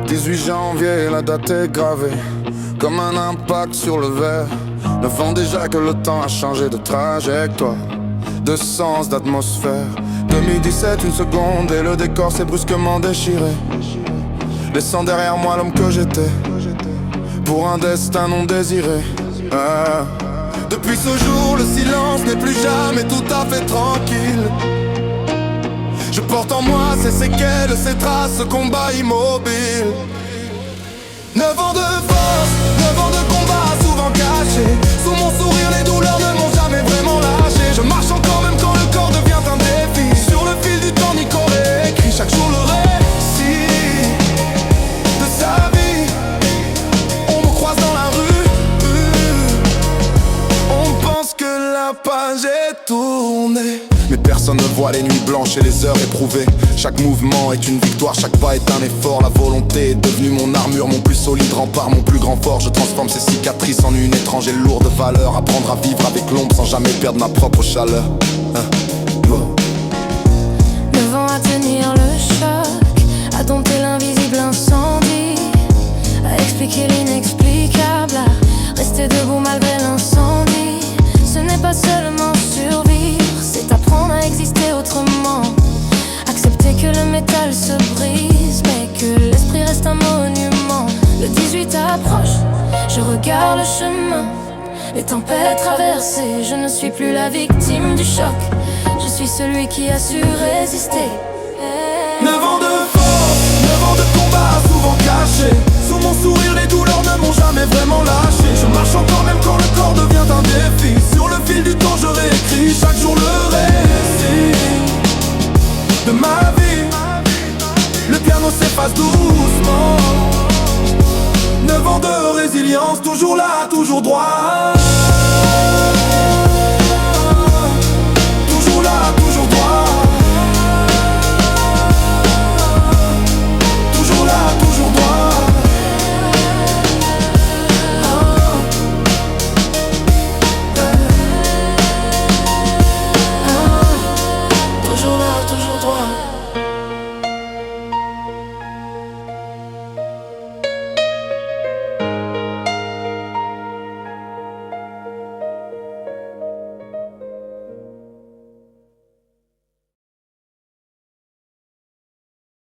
18 janvier, la date est gravée comme un impact sur le verre. 9 ans déjà que le temps a changé de trajectoire, de sens, d'atmosphère. 2017, une seconde et le décor s'est brusquement déchiré, laissant derrière moi l'homme que j'étais, pour un destin non désiré. Depuis ce jour, le silence n'est plus jamais tout à fait tranquille. Je porte en moi ces séquelles, ces traces, ce combat immobile. 9 ans de force, 9 ans de combat souvent cachés. Sous mon sourire, les douleurs ne m'ont jamais vraiment lâché. Je marche encore même quand le corps devient un défi. Sur le fil du temps, Nico réécrit chaque jour le récit de sa vie. On me croise dans la rue, on pense que la page est tournée. Mais personne ne voit les nuits blanches et les heures éprouvées. Chaque mouvement est une victoire, chaque pas est un effort. La volonté est devenue mon armure, mon plus solide rempart, mon plus grand fort. Je transforme ces cicatrices en une étrange et lourde valeur. Apprendre à vivre avec l'ombre sans jamais perdre ma propre chaleur. 9 ans à tenir le choc, à dompter l'invisible incendie, à expliquer l'inexplicable, à rester debout malgré l'incendie. Ce n'est pas seulement survivre, c'est apprendre à exister autrement. Accepter que le métal se brise, mais que l'esprit reste un monument. Le 18 approche, je regarde le chemin, les tempêtes traversées. Je ne suis plus la victime du choc, je suis celui qui a su résister. 9 ans de force, 9 ans de combat souvent cachés. Sous mon sourire, les douleurs ne m'ont jamais vraiment lâché. Je marche encore même quand le corps devient un défi. Sur le fil du temps, je réécris chaque jour le récit de ma vie. Le piano s'efface doucement. 9 ans de résilience, toujours là, toujours droit.